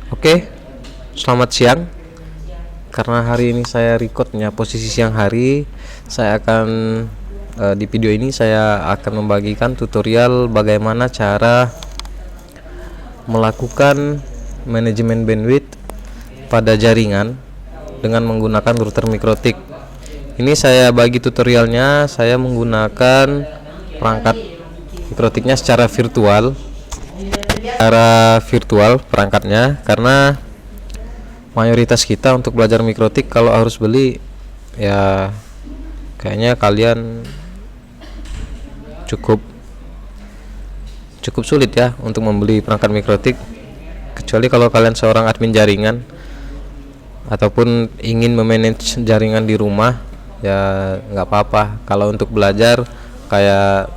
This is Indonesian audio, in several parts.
Oke, selamat siang. Karena hari ini saya recordnya posisi siang hari, saya akan di video ini saya akan membagikan tutorial bagaimana cara melakukan manajemen bandwidth pada jaringan dengan menggunakan router MikroTik. Ini saya bagi tutorialnya, saya menggunakan perangkat MikroTiknya secara virtual perangkatnya, karena mayoritas kita untuk belajar MikroTik kalau harus beli ya kayaknya kalian cukup sulit ya untuk membeli perangkat MikroTik, kecuali kalau kalian seorang admin jaringan ataupun ingin memanage jaringan di rumah, ya nggak apa-apa. Kalau untuk belajar kayak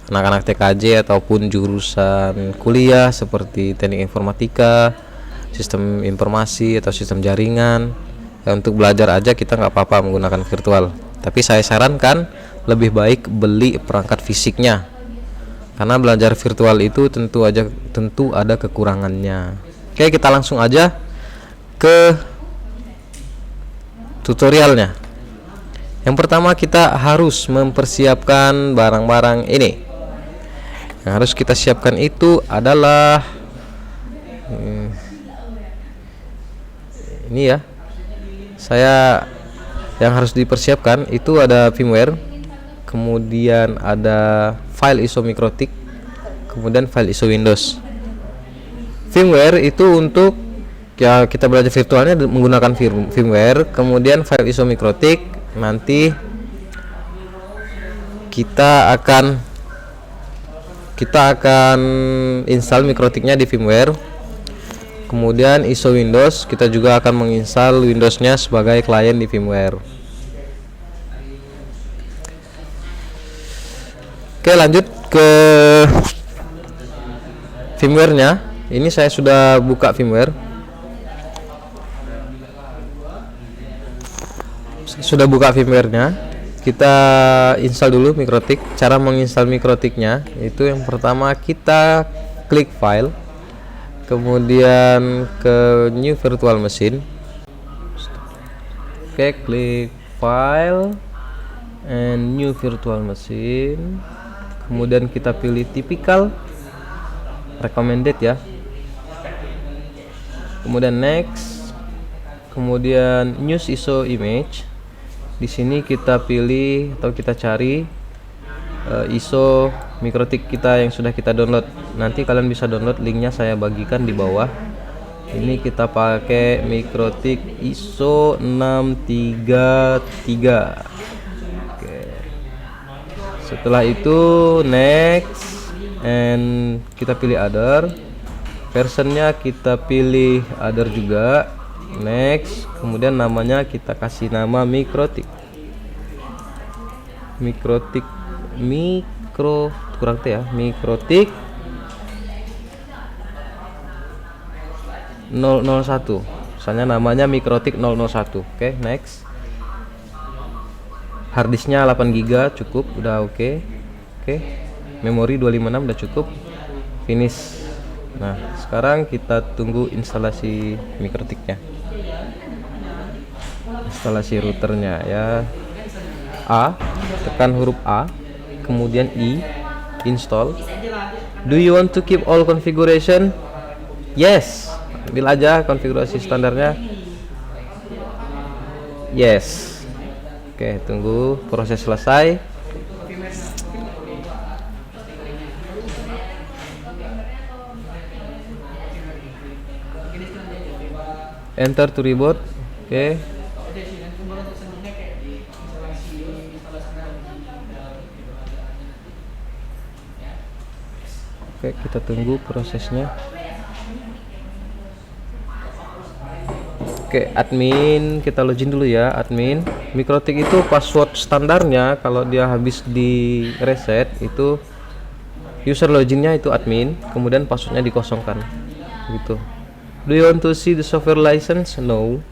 anak-anak TKJ ataupun jurusan kuliah seperti teknik informatika, sistem informasi atau sistem jaringan, ya untuk belajar aja kita nggak apa-apa menggunakan virtual. Tapi saya sarankan lebih baik beli perangkat fisiknya, karena belajar virtual itu tentu ada kekurangannya. Oke, kita langsung aja ke tutorialnya. Yang pertama, kita harus mempersiapkan barang-barang ini. Yang harus kita siapkan itu adalah ini ya. Yang harus dipersiapkan itu ada firmware, kemudian ada file ISO MikroTik, kemudian file ISO Windows. Firmware itu untuk ya kita belajar virtualnya menggunakan firmware, kemudian file ISO MikroTik nanti kita akan install MikroTiknya di firmware. Kemudian ISO Windows, kita juga akan menginstal Windowsnya sebagai klien di firmware. Oke, lanjut ke firmware-nya. Ini saya sudah buka firmware. Kita install dulu MikroTik. Cara menginstal MikroTiknya itu yang pertama kita klik file, kemudian ke new virtual machine. Oke, klik file and new virtual machine, kemudian kita pilih typical recommended ya, kemudian next, kemudian use ISO image. Di sini kita pilih atau kita cari ISO MikroTik kita yang sudah kita download. Nanti kalian bisa download, linknya saya bagikan di bawah. Ini kita pakai MikroTik ISO 633. Oke. Setelah itu next, and kita pilih other. Versionnya kita pilih other juga. Next, kemudian namanya kita kasih nama MikroTik MikroTik 001. Misalnya namanya MikroTik 001. Oke, next. Harddisknya 8 GB cukup, udah oke. Memori 256 udah cukup. Finish. Nah, sekarang kita tunggu instalasi MikroTiknya. Instalasi routernya ya. Tekan huruf A, kemudian I, install. Do you want to keep all configuration? Yes. Ambil aja konfigurasi standarnya. Yes. Oke, tunggu proses selesai. Enter to reboot. Oke. Oke, kita tunggu prosesnya. Oke, admin, kita login dulu ya, admin. MikroTik itu password standarnya kalau dia habis di reset itu user loginnya itu admin, kemudian passwordnya dikosongkan gitu. Do you want to see the software license? No.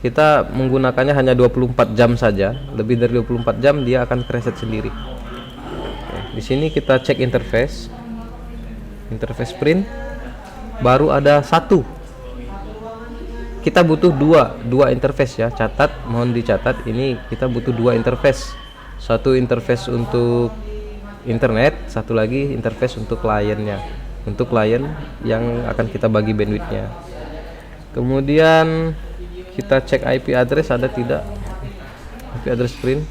Kita menggunakannya hanya 24 jam saja. Lebih dari 24 jam dia akan reset sendiri. Oke, di sini kita cek interface print, baru ada satu kita butuh dua interface ya, mohon dicatat, ini kita butuh dua interface, satu interface untuk internet, satu lagi interface untuk kliennya, untuk klien yang akan kita bagi bandwidthnya. Kemudian kita cek IP address ada tidak, IP address print.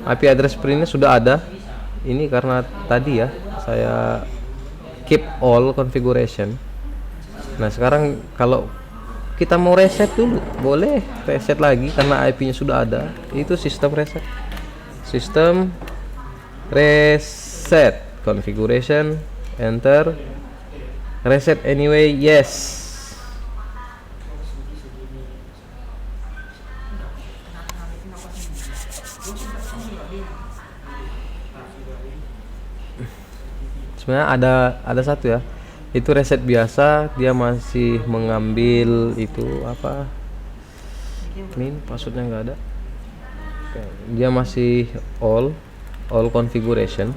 IP address printnya sudah ada, ini karena tadi ya saya keep all configuration. Nah sekarang kalau kita mau reset dulu, boleh reset lagi karena IP-nya sudah ada. Itu sistem reset, sistem reset configuration, enter, reset anyway, yes. Sebenarnya ada satu ya, itu reset biasa, dia masih mengambil itu apa, ini passwordnya nggak ada. Oke, dia masih all configuration.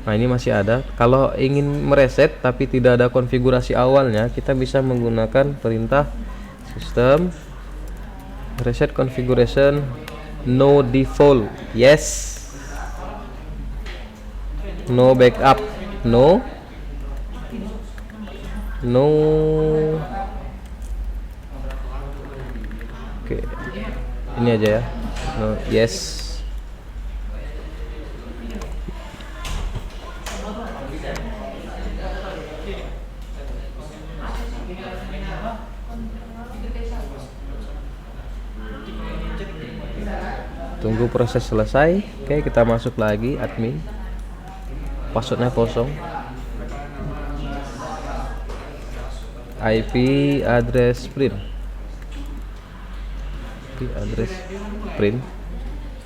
Nah ini masih ada. Kalau ingin mereset tapi tidak ada konfigurasi awalnya, kita bisa menggunakan perintah system reset configuration no default, yes. No backup, no. Oke, ini aja ya, no, yes. Tunggu proses selesai. Oke, kita masuk lagi admin, passwordnya kosong, IP address print,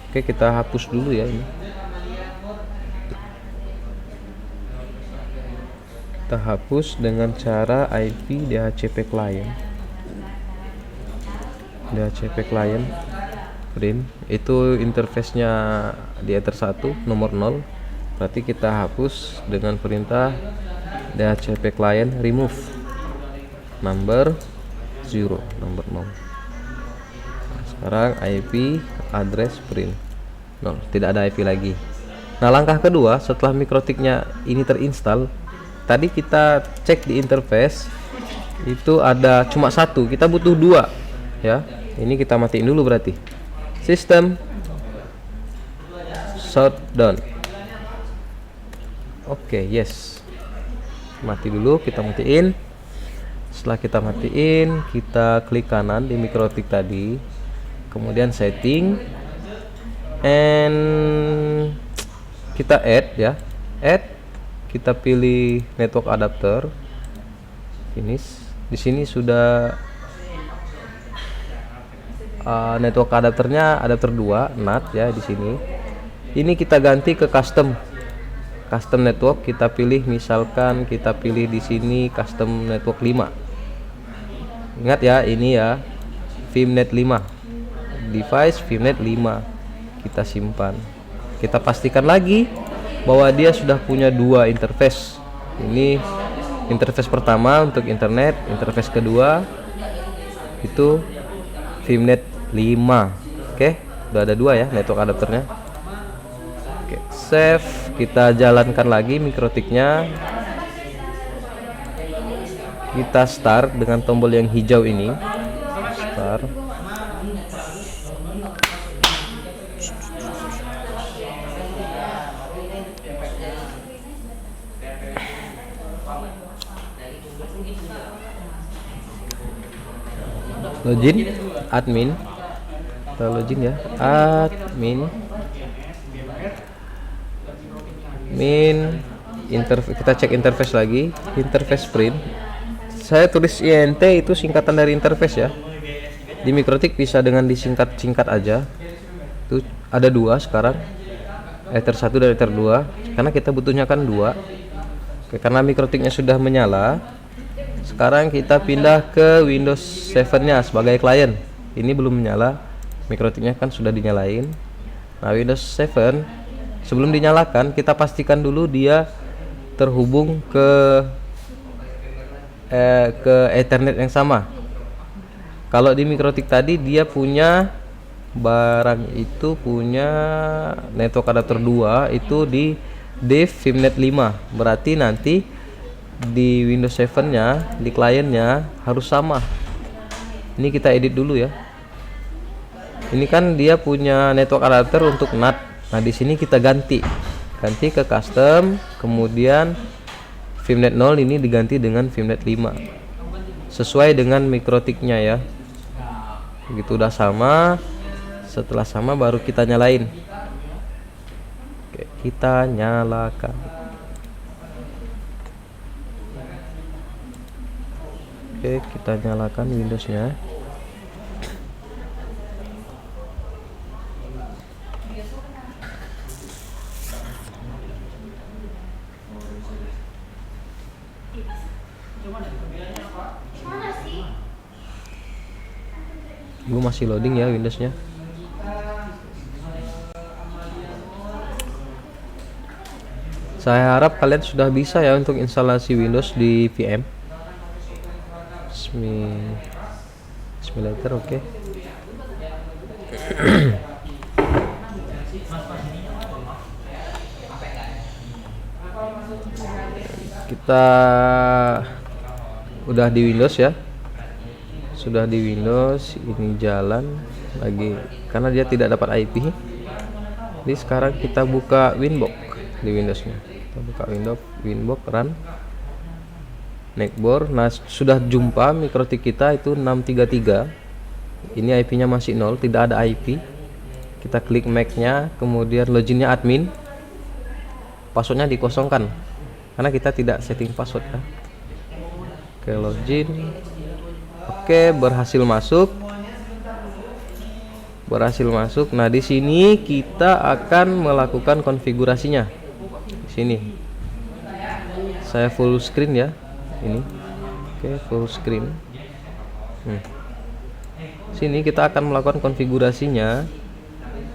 Oke, kita hapus dulu ya ini, kita hapus dengan cara IP DHCP client print. Itu interface-nya di Ether 1 nomor 0, berarti kita hapus dengan perintah DHCP client remove number 0, nomor 0. Nah, sekarang IP address print 0, tidak ada IP lagi. Nah langkah kedua setelah mikrotiknya ini terinstall, tadi kita cek di interface itu ada cuma satu, kita butuh dua ya. Ini kita matiin dulu, berarti sistem shutdown. Oke, yes, mati dulu, kita matiin. Setelah kita matiin, kita klik kanan di mikrotik tadi, kemudian setting, and kita add ya, kita pilih network adapter, finish. Di sini sudah network adapternya adapter 2 NAT ya di sini. Ini kita ganti ke custom network, kita pilih, misalkan kita pilih di sini custom network 5. Ingat ya, ini ya Vimnet 5, device Vimnet 5, kita simpan. Kita pastikan lagi bahwa dia sudah punya dua interface. Ini interface pertama untuk internet, interface kedua itu Vimnet 5. Oke, udah ada dua ya network adapternya. Oke, save, kita jalankan lagi mikrotiknya. Kita start dengan tombol yang hijau ini, start. Login admin, kita login ya, admin kita cek interface lagi, interface print. Saya tulis INT, itu singkatan dari interface ya. Di mikrotik bisa dengan disingkat aja. Itu ada dua sekarang, Ether 1 dan Ether 2, karena kita butuhnya kan dua. Oke, karena mikrotiknya sudah menyala, sekarang kita pindah ke Windows 7-nya sebagai klien. Ini belum menyala, mikrotiknya kan sudah dinyalain. Nah, Windows 7 sebelum dinyalakan, kita pastikan dulu dia terhubung ke ke Ethernet yang sama. Kalau di Mikrotik tadi dia punya barang itu punya network adapter 2 itu di div Vimnet 5. Berarti nanti di Windows 7 nya, di kliennya harus sama. Ini kita edit dulu ya. Ini kan dia punya network adapter untuk NAT. Nah, di sini kita ganti ke custom, kemudian Vimnet 0 ini diganti dengan Vimnet 5. Sesuai dengan Mikrotiknya ya. Begitu udah sama, setelah sama baru kita nyalain. Oke, kita nyalakan. Oke, kita nyalakan Windowsnya. Gue masih loading ya Windowsnya. Saya harap kalian sudah bisa ya untuk instalasi Windows di VM. Simulator, oke. Kita udah di Windows ya. Sudah di Windows, ini jalan lagi karena dia tidak dapat IP. Jadi sekarang kita buka Winbox di Windowsnya. Kita buka Winbox run Neckboard. Nah, sudah jumpa Mikrotik kita itu 633. Ini IP-nya masih 0, tidak ada IP. Kita klik Mac-nya, kemudian loginnya admin. Passwordnya dikosongkan karena kita tidak setting password ya. Oke, login. Oke, berhasil masuk. Nah, di sini kita akan melakukan konfigurasinya. Di sini saya full screen ya. Ini oke, full screen. Sini kita akan melakukan konfigurasinya.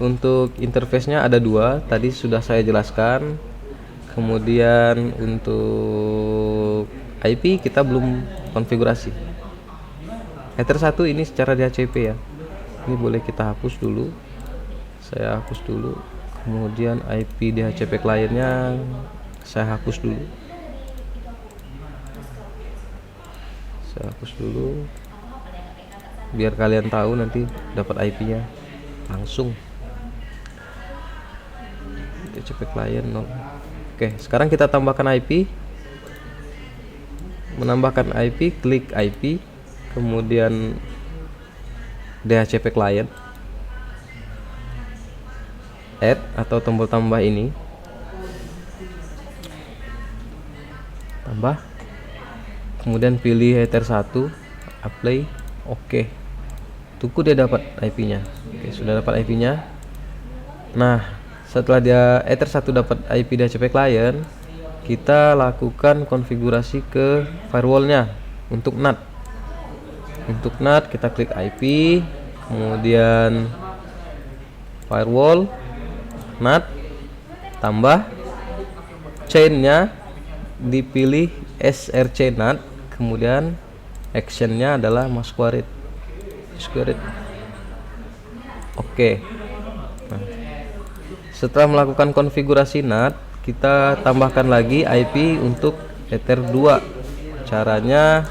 Untuk interface-nya ada 2, tadi sudah saya jelaskan. Kemudian untuk IP kita belum konfigurasi. Ether 1 ini secara DHCP ya. Ini boleh kita hapus dulu. Saya hapus dulu. Kemudian IP DHCP kliennya saya hapus dulu. Biar kalian tahu nanti dapat IP-nya langsung. DHCP klien 0. Oke, sekarang kita tambahkan IP. Menambahkan IP, klik IP, kemudian DHCP klien, add atau tombol tambah ini, tambah, kemudian pilih Ether 1, apply, oke. Tunggu dia dapat IP-nya. Oke, sudah dapat IP-nya. Nah, setelah dia Ether 1 dapat IP DHCP klien, kita lakukan konfigurasi ke firewall-nya untuk NAT. Untuk NAT kita klik IP, kemudian firewall, NAT, tambah, chain-nya dipilih SRC NAT, kemudian action-nya adalah masquerade. Oke. Nah, setelah melakukan konfigurasi NAT, kita tambahkan lagi IP untuk Ether 2. Caranya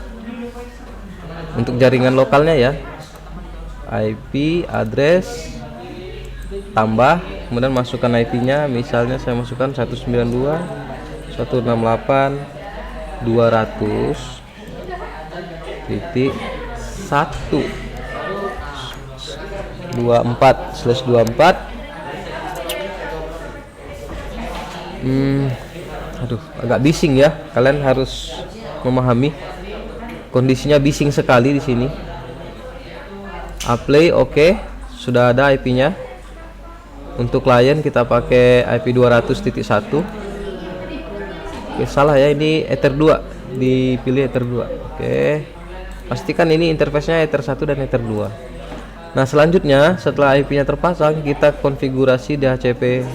untuk jaringan lokalnya ya, IP address tambah, kemudian masukkan IP-nya. Misalnya saya masukkan 192.168.24/24. Aduh, agak bising ya. Kalian harus memahami kondisinya bising sekali di sini. Apply, oke, sudah ada IP-nya. Untuk klien kita pakai IP 200.1. Oke, salah ya, ini Ether 2. Dipilih Ether 2. Oke. Pastikan ini interface-nya Ether 1 dan Ether 2. Nah, selanjutnya setelah IP-nya terpasang, kita konfigurasi DHCP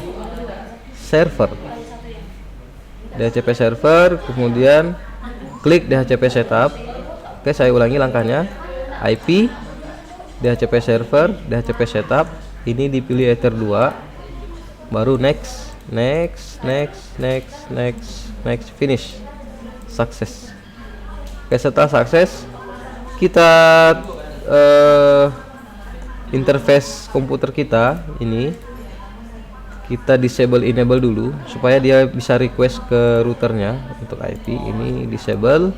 server. DHCP server, kemudian klik DHCP setup. Oke, saya ulangi langkahnya. IP, DHCP server, DHCP setup. Ini dipilih Ether 2. Baru next, finish. Sukses. Oke, setelah sukses, kita interface komputer kita ini kita disable enable dulu supaya dia bisa request ke routernya. Untuk IP ini disable,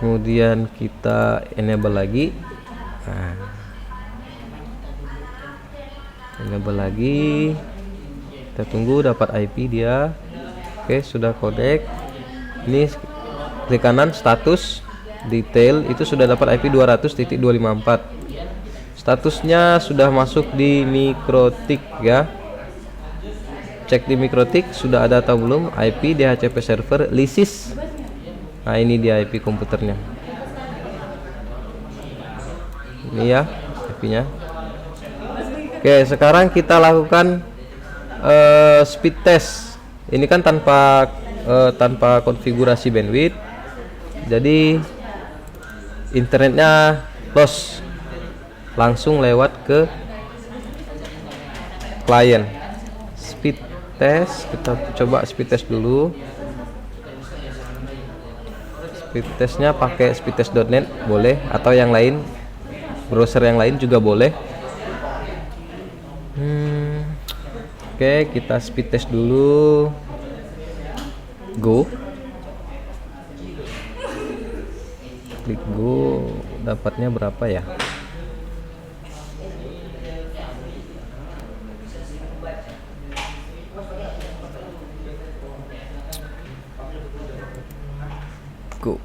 kemudian kita enable lagi. Enable lagi, kita tunggu dapat IP dia. Oke, sudah connect. Ini klik kanan status detail, itu sudah dapat IP 200.254. statusnya sudah masuk di Mikrotik ya. Cek di Mikrotik sudah ada atau belum IP DHCP server Lysis. Nah, ini dia IP komputernya. Ini ya IP-nya. Oke, sekarang kita lakukan speed test. Ini kan tanpa konfigurasi bandwidth, jadi internetnya loss, langsung lewat ke klien. Speed test, kita coba speed test dulu. Speed testnya pakai speedtest.net boleh, atau yang lain, browser yang lain juga boleh. Oke, kita speed test dulu. Go, klik go. Dapatnya berapa ya? Go.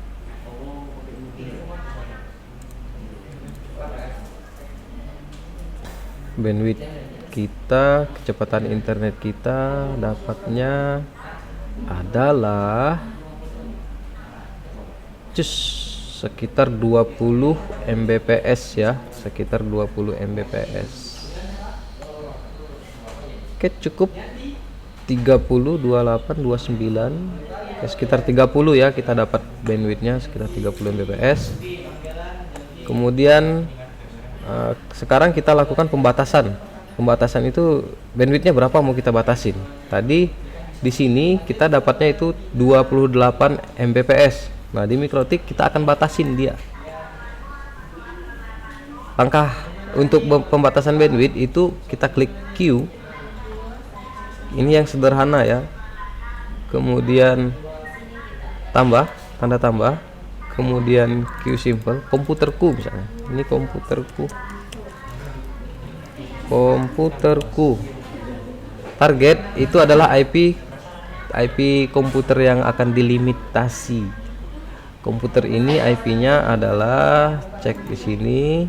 Bandwidth kita, kecepatan internet kita dapatnya adalah sekitar 20 Mbps ya, sekitar 20 Mbps. Oke, cukup 30, 28, 29 ya, sekitar 30 ya, kita dapat bandwidthnya sekitar 30 Mbps. Kemudian sekarang kita lakukan pembatasan. Pembatasan itu bandwidthnya berapa mau kita batasin. Tadi di sini kita dapatnya itu 28 Mbps. Nah, di Mikrotik kita akan batasin dia. Langkah untuk pembatasan bandwidth itu kita klik Q. Ini yang sederhana ya. Kemudian tambah, tanda tambah. Kemudian Q simple, komputerku misalnya. Ini komputerku. Target itu adalah IP komputer yang akan dilimitasi. Komputer ini IP-nya adalah, cek di sini.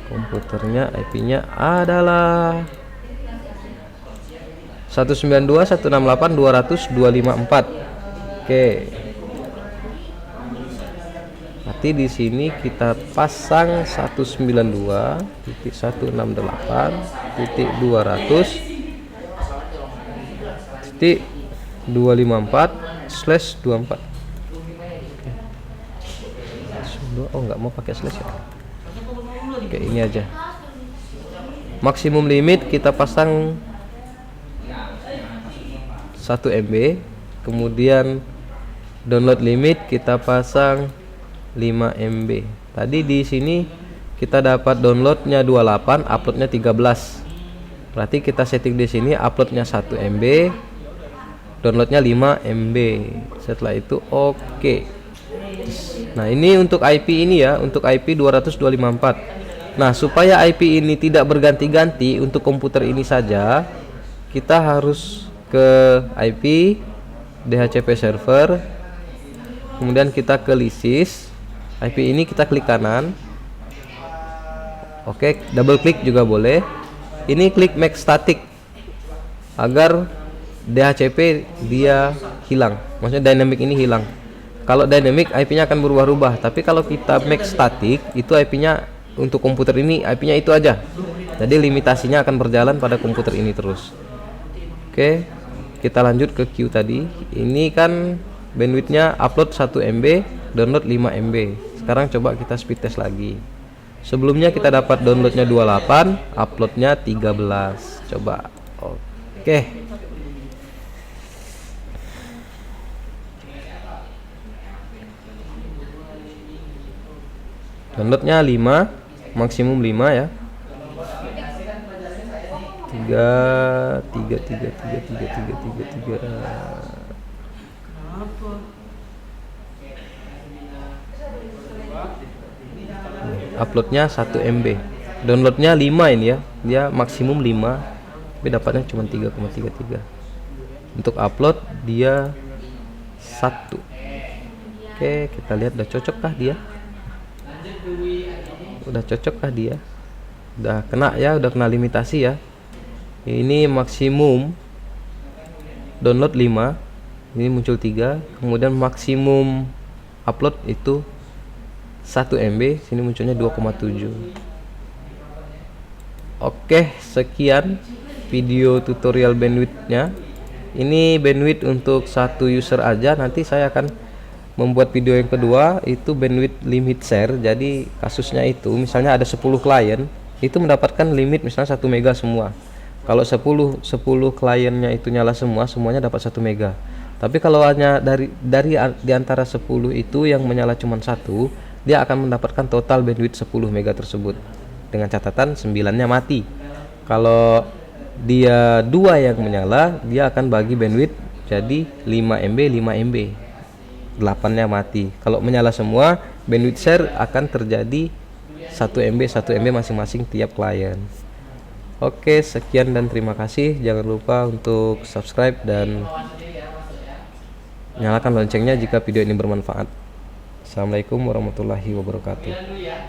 Komputernya IP-nya adalah 192.168.200.254. Oke. Nanti di sini kita pasang 192.168.254/24. Oh, nggak mau pakai slash ya. Oke, ini aja. Maksimum limit kita pasang 1 MB. Kemudian download limit kita pasang 5 MB. Tadi di sini kita dapat downloadnya 28, uploadnya 13. Berarti kita setting di sini uploadnya 1 MB, downloadnya 5 MB. Setelah itu oke. Nah, ini untuk IP ini ya, untuk IP 200.254. Nah, supaya IP ini tidak berganti-ganti untuk komputer ini saja, kita harus ke IP DHCP server, kemudian kita ke Lysis. IP ini kita klik kanan. Oke, double klik juga boleh. Ini klik make static agar DHCP dia hilang, maksudnya dynamic ini hilang. Kalau dynamic IP-nya akan berubah-ubah, tapi kalau kita make static itu IP-nya untuk komputer ini IP-nya itu aja. Jadi limitasinya akan berjalan pada komputer ini terus. Oke, kita lanjut ke Q tadi. Ini kan bandwidthnya upload 1 MB, download 5 MB. Sekarang coba kita speed test lagi. Sebelumnya kita dapat downloadnya 28, uploadnya 13. Coba. Oke. Downloadnya 5, maksimum 5 ya. 3. Uploadnya 1 MB, downloadnya 5 ini ya, dia maksimum 5 tapi dapatnya cuma 3,33. Untuk upload dia 1. Oke, kita lihat udah cocokkah dia, udah kena ya, udah kena limitasi ya. Ini maksimum download 5, ini muncul 3, kemudian maksimum upload itu 1 MB, sini munculnya 2,7. Oke, sekian video tutorial bandwidthnya. Ini bandwidth untuk satu user aja. Nanti saya akan membuat video yang kedua, itu bandwidth limit share. Jadi kasusnya itu misalnya ada 10 klien, itu mendapatkan limit misalnya 1 mega semua. Kalau 10 kliennya itu nyala semua, semuanya dapat 1 mega. Tapi kalau hanya dari di antara 10 itu yang menyala cuma 1, dia akan mendapatkan total bandwidth 10 mega tersebut, dengan catatan 9-nya mati. Kalau dia 2 yang menyala, dia akan bagi bandwidth jadi 5 MB 5 MB, 8-nya mati. Kalau menyala semua, bandwidth share akan terjadi 1 MB 1 MB masing-masing tiap klien. Oke, sekian dan terima kasih. Jangan lupa untuk subscribe dan nyalakan loncengnya jika video ini bermanfaat. Assalamualaikum warahmatullahi wabarakatuh.